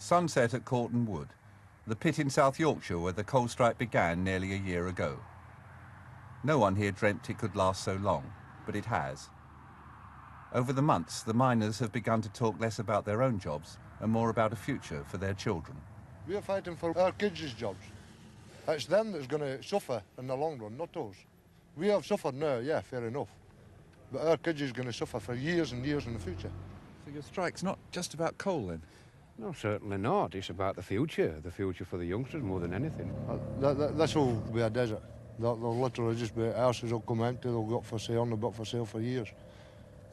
Sunset at Corton Wood, the pit in South Yorkshire where the coal strike began nearly a year ago. No one here dreamt it could last so long, but it has. Over the months, the miners have begun to talk less about their own jobs and more about a future for their children. We are fighting for our kids' jobs. It's them that's going to suffer in the long run, not us. We have suffered now, yeah, fair enough. But our kids is going to suffer for years and years in the future. So your strike's not just about coal then? No, certainly not. It's about the future for the youngsters more than anything. This will be a desert. There'll literally just be houses will come empty, they'll go up for sale and they'll be up for sale for years.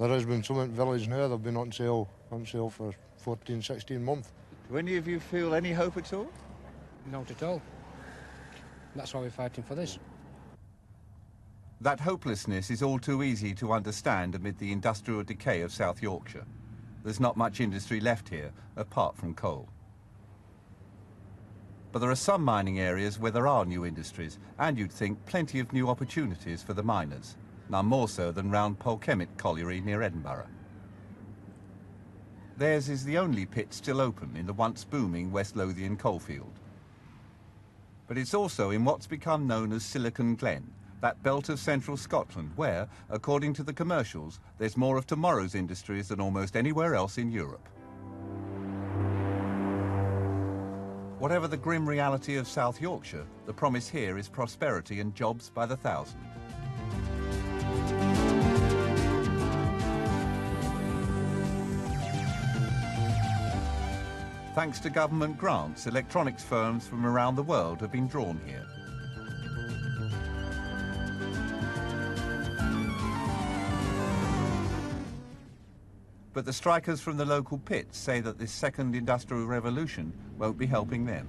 There has been some in the village now, they've been on sale for 14, 16 months. Do any of you feel any hope at all? Not at all. That's why we're fighting for this. That hopelessness is all too easy to understand amid the industrial decay of South Yorkshire. There's not much industry left here, apart from coal. But there are some mining areas where there are new industries, and you'd think plenty of new opportunities for the miners, none more so than round Polkemmet colliery near Edinburgh. Theirs is the only pit still open in the once booming West Lothian coalfield. But it's also in what's become known as Silicon Glen, that belt of central Scotland where, according to the commercials, there's more of tomorrow's industries than almost anywhere else in Europe. Whatever the grim reality of South Yorkshire, the promise here is prosperity and jobs by the thousand. Thanks to government grants, electronics firms from around the world have been drawn here. But the strikers from the local pits say that this second industrial revolution won't be helping them.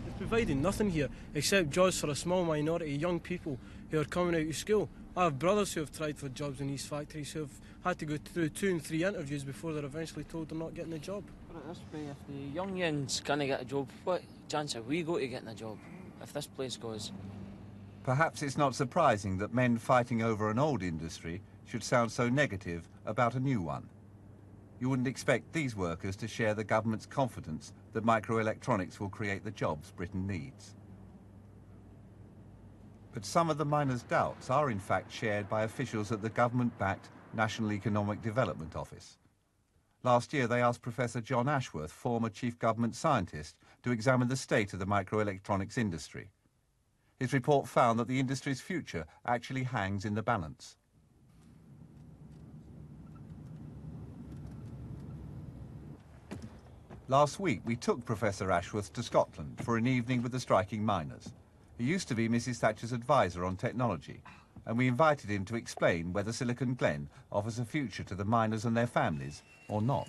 It's providing nothing here except jobs for a small minority of young people who are coming out of school. I have brothers who have tried for jobs in these factories who have had to go through 2 and 3 interviews before they're eventually told they're not getting a job. Put it this way, if the young yins can't get a job, what chance have we got to getting a job if this place goes? Perhaps it's not surprising that men fighting over an old industry should sound so negative about a new one. You wouldn't expect these workers to share the government's confidence that microelectronics will create the jobs Britain needs. But some of the miners' doubts are in fact shared by officials at the government-backed National Economic Development Office. Last year they asked Professor John Ashworth, former chief government scientist, to examine the state of the microelectronics industry. His report found that the industry's future actually hangs in the balance. Last week, we took Professor Ashworth to Scotland for an evening with the striking miners. He used to be Mrs. Thatcher's advisor on technology, and we invited him to explain whether Silicon Glen offers a future to the miners and their families or not.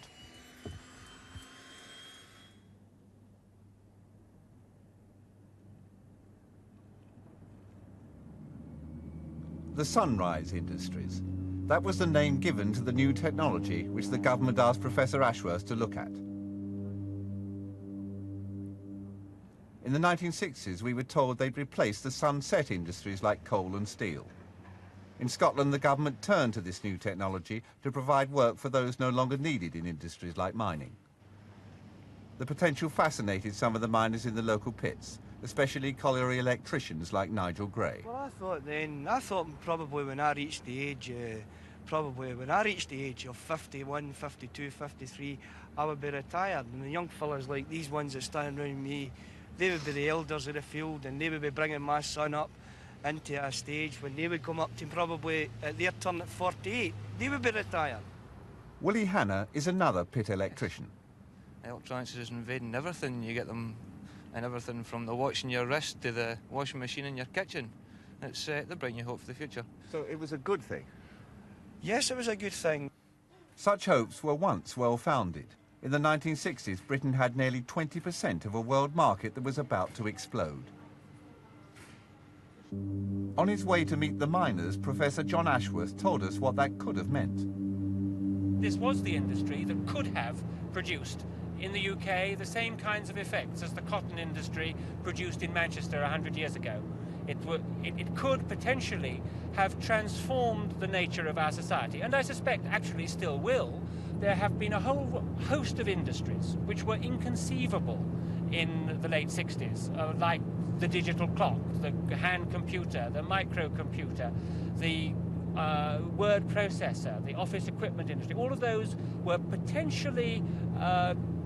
The Sunrise Industries. That was the name given to the new technology which the government asked Professor Ashworth to look at. In the 1960s, we were told they'd replace the sunset industries like coal and steel. In Scotland, the government turned to this new technology to provide work for those no longer needed in industries like mining. The potential fascinated some of the miners in the local pits, especially colliery electricians like Nigel Gray. Well, I thought probably when I reached the age of 51, 52, 53, I would be retired. And the young fellas like these ones that stand around me, they would be the elders of the field, and they would be bringing my son up into a stage when they would come up to probably at their turn at 48, they would be retired. Willie Hanna is another pit electrician. Electronics is invading everything. You get them in everything from the watch in your wrist to the washing machine in your kitchen. They bring you hope for the future. So it was a good thing? Yes, it was a good thing. Such hopes were once well-founded. In the 1960s, Britain had nearly 20% of a world market that was about to explode. On his way to meet the miners, Professor John Ashworth told us what that could have meant. This was the industry that could have produced in the UK the same kinds of effects as the cotton industry produced in Manchester 100 years ago. It could potentially have transformed the nature of our society, and I suspect actually still will, there have been a whole host of industries which were inconceivable in the late 60s, like the digital clock, the hand computer, the microcomputer, the word processor, the office equipment industry. All of those were potentially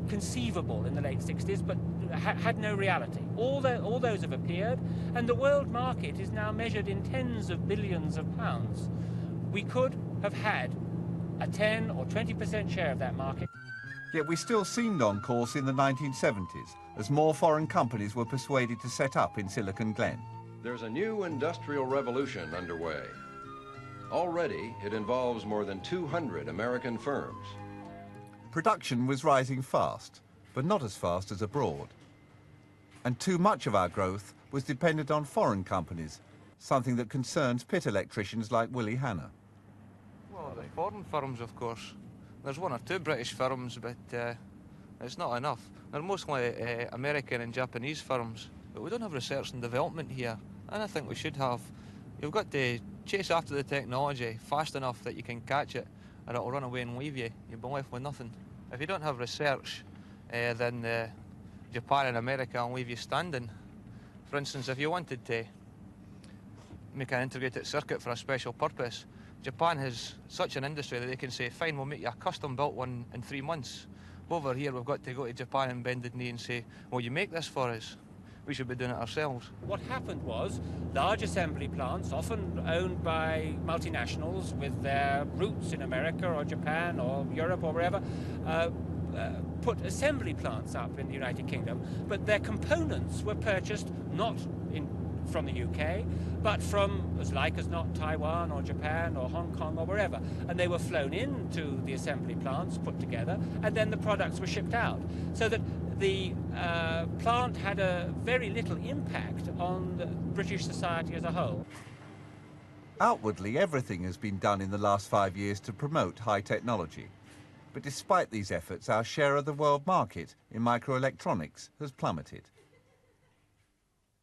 conceivable in the late 60s, but had no reality. All those have appeared, and the world market is now measured in tens of billions of pounds. We could have had a 10 or 20% share of that market. Yet we still seemed on course in the 1970s, as more foreign companies were persuaded to set up in Silicon Glen. There's a new industrial revolution underway. Already, it involves more than 200 American firms. Production was rising fast, but not as fast as abroad. And too much of our growth was dependent on foreign companies, something that concerns pit electricians like Willie Hanna. Well, the foreign firms, of course. There's one or two British firms, but it's not enough. They're mostly American and Japanese firms, but we don't have research and development here, and I think we should have. You've got to chase after the technology fast enough that you can catch it, or it'll run away and leave you. You'll be left with nothing. If you don't have research, then Japan and America will leave you standing. For instance, if you wanted to make an integrated circuit for a special purpose, Japan has such an industry that they can say, fine, we'll make you a custom-built one in 3 months. Over here, we've got to go to Japan and bend the knee and say, well, you make this for us. We should be doing it ourselves. What happened was large assembly plants, often owned by multinationals with their roots in America or Japan or Europe or wherever, put assembly plants up in the United Kingdom, but their components were purchased not from the UK, but from, as like as not, Taiwan or Japan or Hong Kong or wherever. And they were flown into the assembly plants, put together, and then the products were shipped out. So that the plant had a very little impact on the British society as a whole. Outwardly, everything has been done in the last 5 years to promote high technology. But despite these efforts, our share of the world market in microelectronics has plummeted.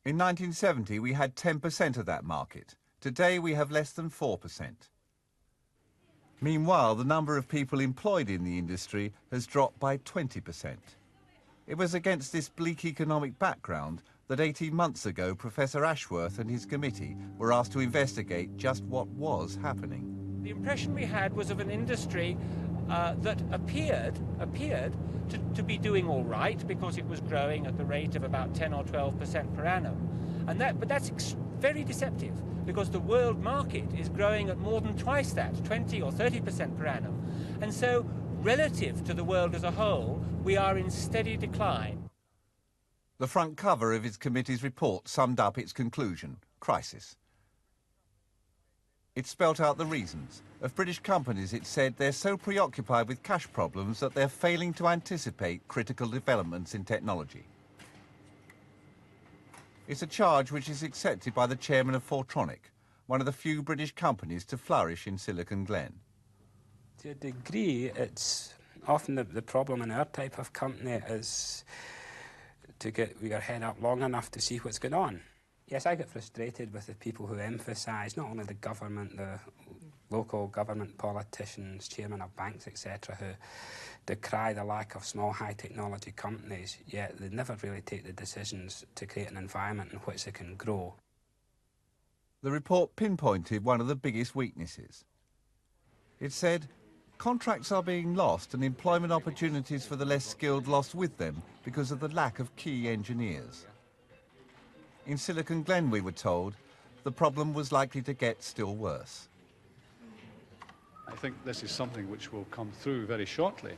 In 1970, we had 10% of that market. Today, we have less than 4%. Meanwhile, the number of people employed in the industry has dropped by 20%. It was against this bleak economic background that 18 months ago, Professor Ashworth and his committee were asked to investigate just what was happening. The impression we had was of an industry that appeared to be doing all right because it was growing at the rate of about 10 or 12% per annum. But that's very deceptive because the world market is growing at more than twice that, 20 or 30% per annum. And so, relative to the world as a whole, we are in steady decline. The front cover of his committee's report summed up its conclusion: crisis. It spelt out the reasons. Of British companies, it said they're so preoccupied with cash problems that they're failing to anticipate critical developments in technology. It's a charge which is accepted by the chairman of Fortronic, one of the few British companies to flourish in Silicon Glen. To a degree, it's often the problem in our type of company is to get your head up long enough to see what's going on. Yes, I get frustrated with the people who emphasise, not only the government, the local government politicians, chairmen of banks, etc., who decry the lack of small high-technology companies, yet they never really take the decisions to create an environment in which they can grow. The report pinpointed one of the biggest weaknesses. It said, contracts are being lost and employment opportunities for the less skilled lost with them because of the lack of key engineers. In Silicon Glen, we were told, the problem was likely to get still worse. I think this is something which will come through very shortly,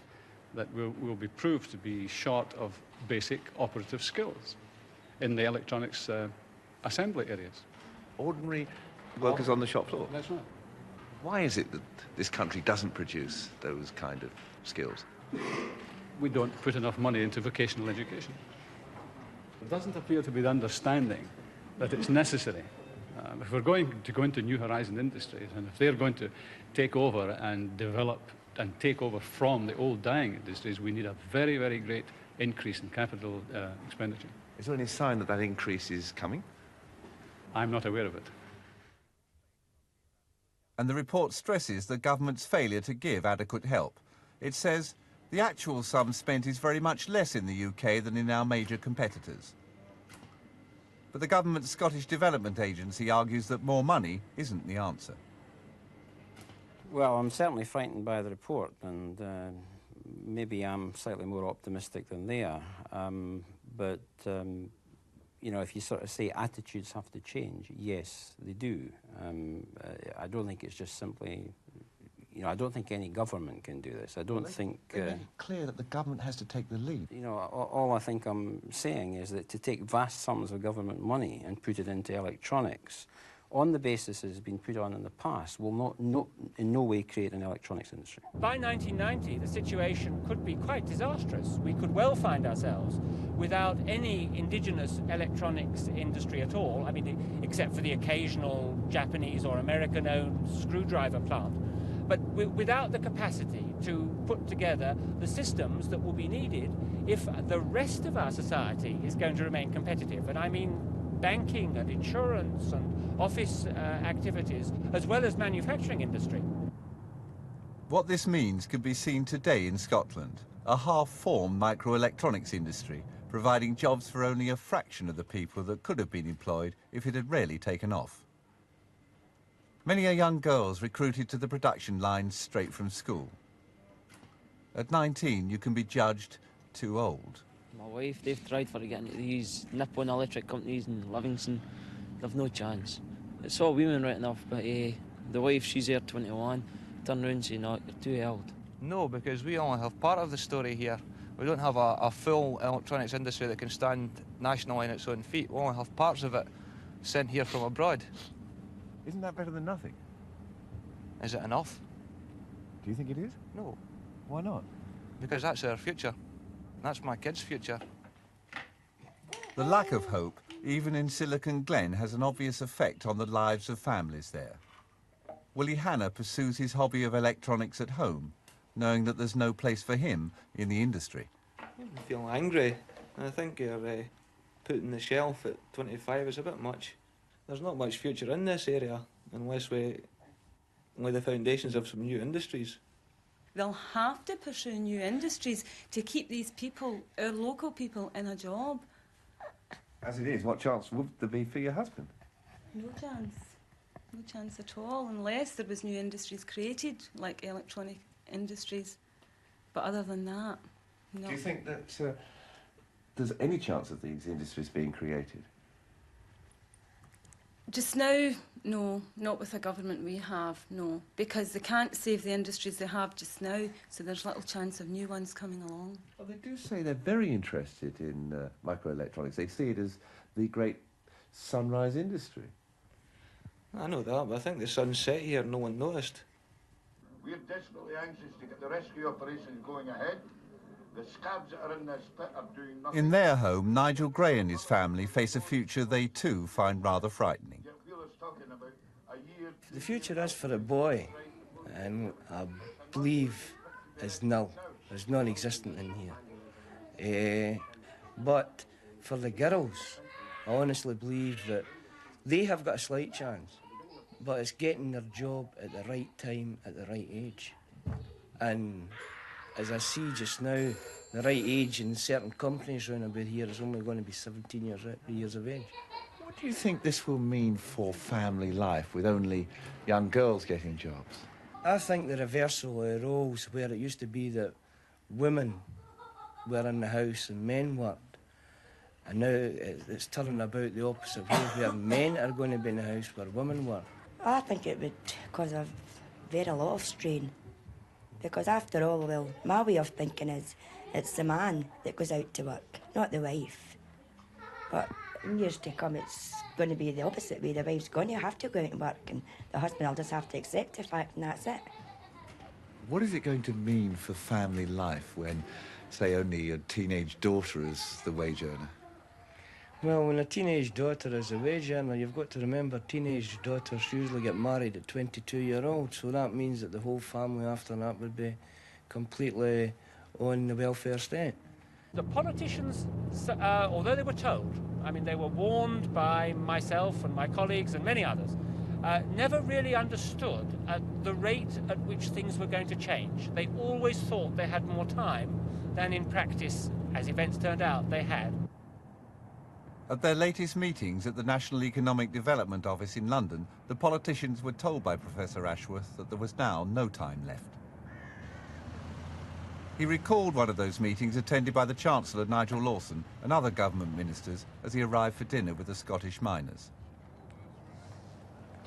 that will be proved to be short of basic operative skills in the electronics assembly areas. Ordinary workers on the shop floor? That's right. Why is it that this country doesn't produce those kind of skills? We don't put enough money into vocational education. There doesn't appear to be the understanding that it's necessary. If we're going to go into new horizon industries, and if they're going to take over and develop and take over from the old dying industries, we need a very, very great increase in capital expenditure. Is there any sign that that increase is coming? I'm not aware of it. And the report stresses the government's failure to give adequate help. It says the actual sum spent is very much less in the UK than in our major competitors. But the government's Scottish Development Agency argues that more money isn't the answer. Well, I'm certainly frightened by the report, and maybe I'm slightly more optimistic than they are. But you know, if you sort of say attitudes have to change, yes, they do. I don't think it's just simply, you know, I don't think any government can do this. I don't think... They make it clear that the government has to take the lead. You know, all I think I'm saying is that to take vast sums of government money and put it into electronics on the basis it's been put on in the past will in no way create an electronics industry. By 1990, the situation could be quite disastrous. We could well find ourselves without any indigenous electronics industry at all, I mean, except for the occasional Japanese or American-owned screwdriver plant, but without the capacity to put together the systems that will be needed if the rest of our society is going to remain competitive. And I mean banking and insurance and office activities, as well as manufacturing industry. What this means can be seen today in Scotland, a half-formed microelectronics industry, providing jobs for only a fraction of the people that could have been employed if it had really taken off. Many are young girls recruited to the production lines straight from school. At 19, you can be judged too old. My wife, they've tried for to get into these Nippon electric companies in Livingston. They've no chance. It's all women right enough, but the wife, she's there 21, turn around and say, no, you're too old. No, because we only have part of the story here. We don't have a full electronics industry that can stand nationally on its own feet. We only have parts of it sent here from abroad. Isn't that better than nothing? Is it enough? Do you think it is? No. Why not? Because that's our future. That's my kids' future. The lack of hope, even in Silicon Glen, has an obvious effect on the lives of families there. Willie Hanna pursues his hobby of electronics at home, knowing that there's no place for him in the industry. I feel angry. I think you're putting the shelf at 25 is a bit much. There's not much future in this area unless we lay the foundations of some new industries. They'll have to pursue new industries to keep these people, our local people, in a job. As it is, what chance would there be for your husband? No chance. No chance at all, unless there was new industries created, like electronic industries. But other than that, no. Do you think that there's any chance of these industries being created? Just now, no, not with the government we have, no, because they can't save the industries they have just now, so there's little chance of new ones coming along. Well, they do say they're very interested in microelectronics. They see it as the great sunrise industry. I know that, but I think the sun's set here, no one noticed. We're desperately anxious to get the rescue operations going ahead. The scabs that are in this pit are doing nothing. In their home, Nigel Gray and his family face a future they too find rather frightening. The future is for a boy, and I believe is nil. It's non-existent in here. But for the girls, I honestly believe that they have got a slight chance, but it's getting their job at the right time, at the right age. And as I see just now, the right age in certain companies around about here is only going to be 17 years of age. What do you think this will mean for family life with only young girls getting jobs? I think the reversal of roles, where it used to be that women were in the house and men worked, and now it's turning about the opposite way, where men are going to be in the house where women work. I think it would cause a very lot of strain. Because after all, well, my way of thinking is it's the man that goes out to work, not the wife. But in years to come, it's going to be the opposite way. The wife's going to have to go out and work, and the husband will just have to accept the fact, and that's it. What is it going to mean for family life when, say, only a teenage daughter is the wage earner? Well, when a teenage daughter is a wage earner, you've got to remember teenage daughters usually get married at 22-year-old, so that means that the whole family after that would be completely on the welfare state. The politicians, although they were told, I mean, they were warned by myself and my colleagues and many others, never really understood the rate at which things were going to change. They always thought they had more time than in practice, as events turned out, they had. At their latest meetings at the National Economic Development Office in London, the politicians were told by Professor Ashworth that there was now no time left. He recalled one of those meetings attended by the Chancellor, Nigel Lawson, and other government ministers as he arrived for dinner with the Scottish miners.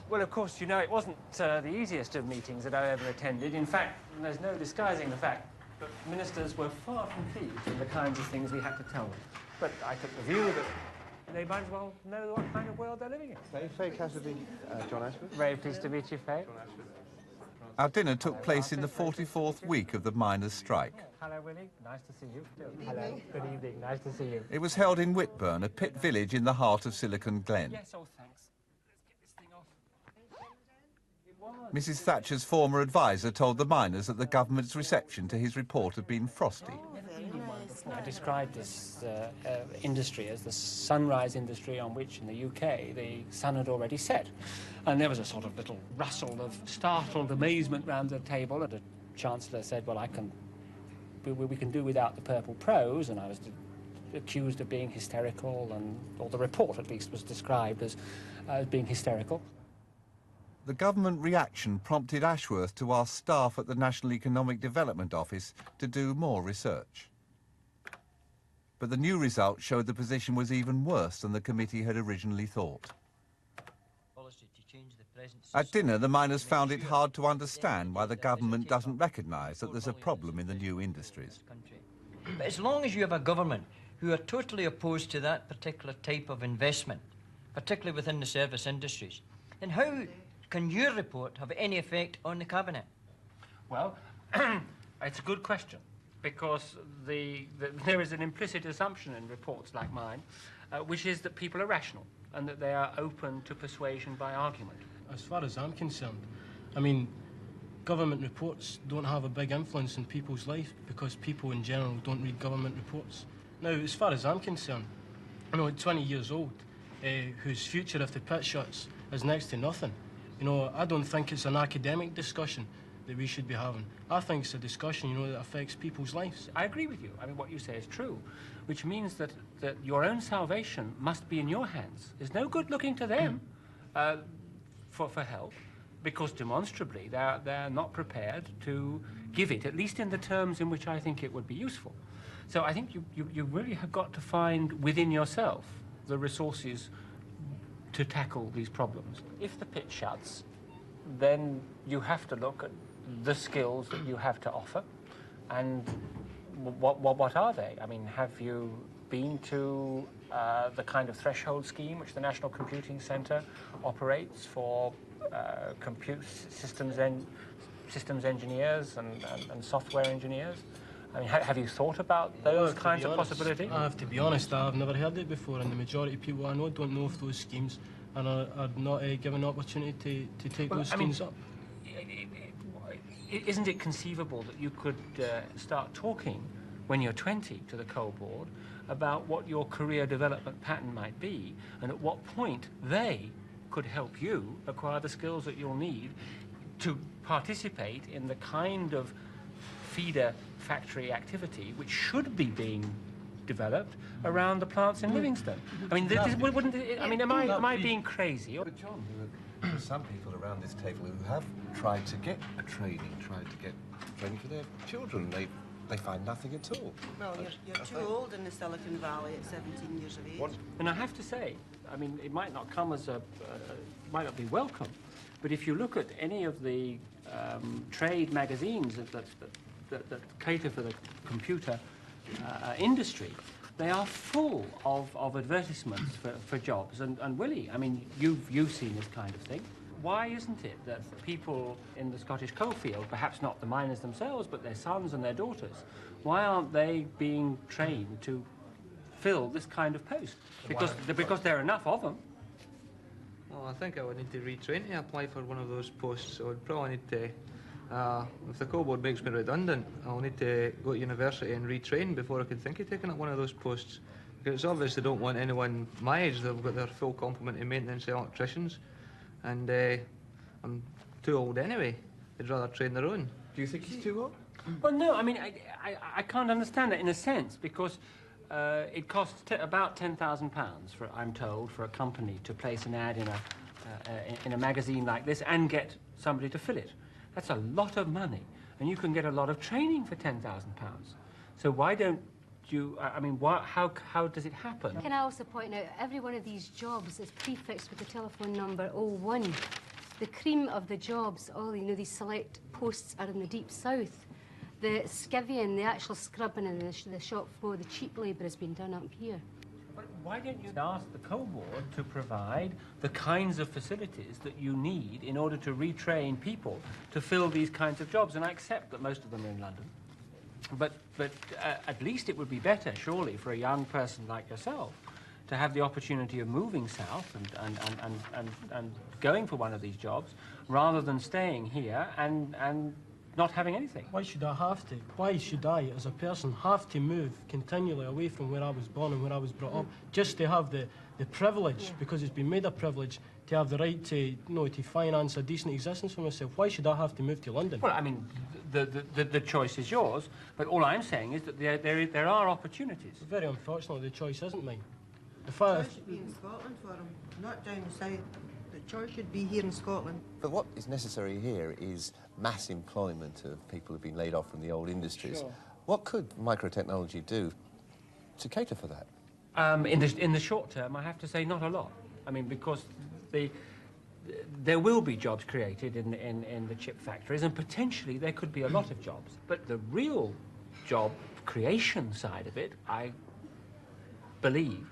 Well, of course, you know, it wasn't the easiest of meetings that I ever attended. In fact, there's no disguising the fact that ministers were far from pleased with the kinds of things we had to tell them. But I took the view that they might as well know what kind of world they're living in. Faye Cassidy, John Ashford. Very pleased to meet you, Faye. Our dinner took place in the 44th week of the miners' strike. Hello, Willie. Nice to see you. Hello. Good evening. Nice to see you. It was held in Whitburn, a pit village in the heart of Silicon Glen. Yes, oh, thanks. Let's get this thing off. Mrs. Thatcher's former advisor told the miners that the government's reception to his report had been frosty. I described this industry as the sunrise industry on which, in the UK, the sun had already set. And there was a sort of little rustle of startled amazement round the table, and the Chancellor said, well, we can do without the purple prose, and I was accused of being hysterical, or the report, at least, was described as being hysterical. The government reaction prompted Ashworth to ask staff at the National Economic Development Office to do more research. But the new result showed the position was even worse than the committee had originally thought. At dinner, the miners found it hard to understand why the government doesn't recognise that there's a problem in the new industries. But as long as you have a government who are totally opposed to that particular type of investment, particularly within the service industries, then how can your report have any effect on the Cabinet? Well, it's a good question, because there is an implicit assumption in reports like mine, which is that people are rational and that they are open to persuasion by argument. As far as I'm concerned, I mean, government reports don't have a big influence in people's life because people in general don't read government reports. Now, as far as I'm concerned, I know at 20 years old, whose future if the pit shuts is next to nothing. You know, I don't think it's an academic discussion that we should be having. I think it's a discussion, you know, that affects people's lives. I agree with you. I mean, what you say is true, which means that your own salvation must be in your hands. There's no good looking to them for help, because demonstrably they're not prepared to give it, at least in the terms in which I think it would be useful. So I think you really have got to find within yourself the resources to tackle these problems. If the pit shuts, then you have to look at the skills that you have to offer, and what are they? I mean, have you been to the kind of threshold scheme which the National Computing Centre operates for systems engineers and software engineers? I mean, have you thought about those kinds of possibilities? I have to be honest, I've never heard it before, and the majority of people I know don't know of those schemes and are not given an opportunity to take those schemes up. Isn't it conceivable that you could start talking when you're 20 to the Coal Board about what your career development pattern might be, and at what point they could help you acquire the skills that you'll need to participate in the kind of feeder factory activity which should be being developed around the plants in Livingston? I mean, wouldn't it, I mean, am I being crazy? But John, there are some people around this table who have tried to get training for their children. They find nothing at all. Well, you're too old in the Silicon Valley at 17 years of age. And I have to say, I mean, it might not come as might not be welcome, but if you look at any of the trade magazines that cater for the computer industry, they are full of advertisements for jobs. And Willie, I mean, you've seen this kind of thing. Why isn't it that people in the Scottish coalfield, perhaps not the miners themselves, but their sons and their daughters, why aren't they being trained to fill this kind of post? Because there are enough of them. Well, I think I would need to retrain to apply for one of those posts. So I'd probably need to, if the Coal Board makes me redundant, I'll need to go to university and retrain before I can think of taking up one of those posts. Because it's obvious they don't want anyone my age. They've got their full complement of maintenance electricians. and I'm too old anyway. They'd rather train their own. Do you think he's too old? Well, no, I mean, I can't understand that in a sense, because it costs about £10,000, I'm told, for a company to place an ad in a magazine like this and get somebody to fill it. That's a lot of money, and you can get a lot of training for £10,000. So why don't you, I mean, how does it happen? Can I also point out, every one of these jobs is prefixed with the telephone number 01. The cream of the jobs, all, you know, these select posts are in the deep south. The skivvying, the actual scrubbing and the shop floor, the cheap labour has been done up here. But why don't you ask the coal board to provide the kinds of facilities that you need in order to retrain people to fill these kinds of jobs? And I accept that most of them are in London. But at least it would be better, surely, for a young person like yourself to have the opportunity of moving south and going for one of these jobs, rather than staying here and not having anything. Why should I have to? Why should I, as a person, have to move continually away from where I was born and where I was brought up, just to have the privilege, because it's been made a privilege, to have the right to, you know, to finance a decent existence for myself? Why should I have to move to London? Well, I mean, the choice is yours, but all I'm saying is that there are opportunities. Very unfortunately, the choice isn't mine. The choice should be in Scotland for them, not down the south. The choice should be here in Scotland. But what is necessary here is mass employment of people who've been laid off from the old industries. Sure. What could microtechnology do to cater for that? In the short term, I have to say not a lot. I mean, because there will be jobs created in the chip factories, and potentially there could be a lot of jobs. But the real job creation side of it, I believe,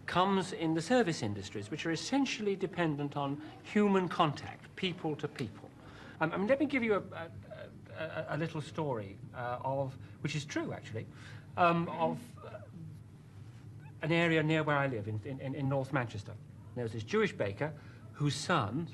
comes in the service industries, which are essentially dependent on human contact, people to people. I mean, let me give you a little story which is true actually, of an area near where I live in North Manchester. There was this Jewish baker whose son,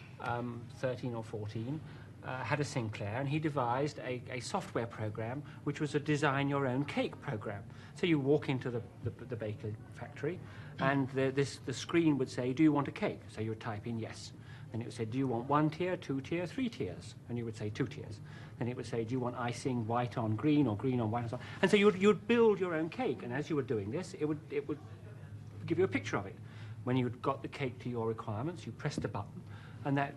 13 or 14, had a Sinclair, and he devised a software program which was a design your own cake program. So you walk into the bakery factory, and the screen would say, do you want a cake? So you would type in yes. Then it would say, do you want 1 tier, 2 tier, 3 tiers? And you would say 2 tiers. Then it would say, do you want icing white on green or green on white? And so on. And so you'd build your own cake, and as you were doing this, it would give you a picture of it. When you got the cake to your requirements, you pressed a button, and that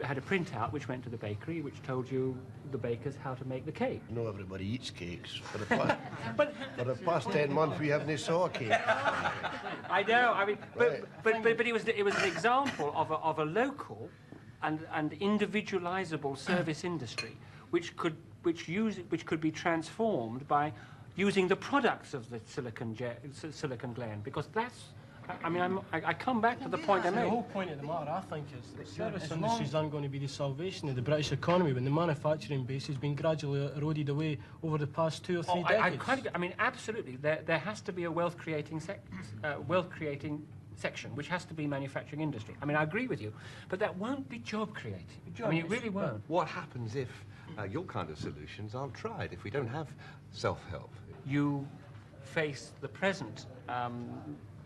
had a printout which went to the bakery, which told you, the bakers, how to make the cake. Not everybody eats cakes. For the past 10 months, we haven't saw a cake. I know. I mean, but it was an example of a local and individualizable service industry, which could be transformed by using the products of the silicon gland, because that's. I mean, I come back to the point I made. The whole point of the matter, I think, is that service industries aren't going to be the salvation of the British economy when the manufacturing base has been gradually eroded away over the past 2 or 3 decades. I mean, absolutely. There has to be a wealth-creating section, which has to be manufacturing industry. I mean, I agree with you, but that won't be job creating. I mean, it really won't. What happens if your kind of solutions aren't tried, if we don't have self-help? You face the present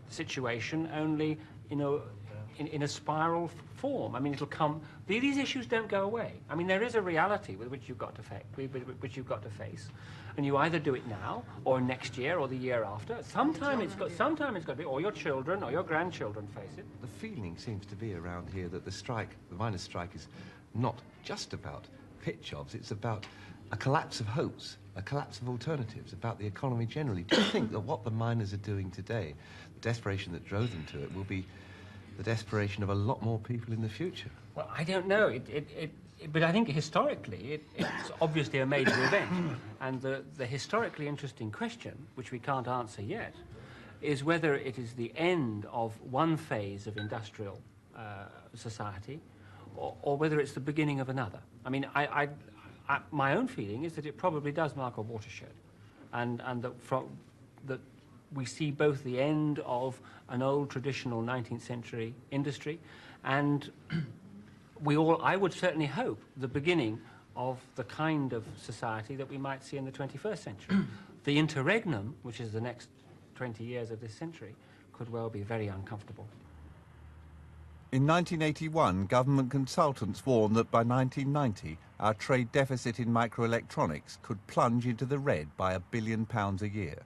situation only, you know, in a spiral form. I mean, it'll come. These issues don't go away. I mean, there is a reality with which you've got to face, and you either do it now, or next year, or the year after. Sometime it's got to be, or your children or your grandchildren face it. The feeling seems to be around here that the miners' strike, is not just about pit jobs. It's about a collapse of hopes, a collapse of alternatives, about the economy generally. Do you think that what the miners are doing today, the desperation that drove them to it, will be the desperation of a lot more people in the future? Well, I don't know. But I think historically, it's obviously a major event. And the historically interesting question, which we can't answer yet, is whether it is the end of one phase of industrial society, or whether it's the beginning of another. I mean, my own feeling is that it probably does mark a watershed, and that we see both the end of an old traditional 19th century industry, and I would certainly hope, the beginning of the kind of society that we might see in the 21st century. The interregnum, which is the next 20 years of this century, could well be very uncomfortable. In 1981, government consultants warned that by 1990, our trade deficit in microelectronics could plunge into the red by £1 billion a year.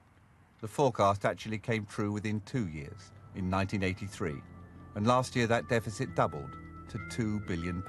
The forecast actually came true within 2 years, in 1983, and last year that deficit doubled to £2 billion.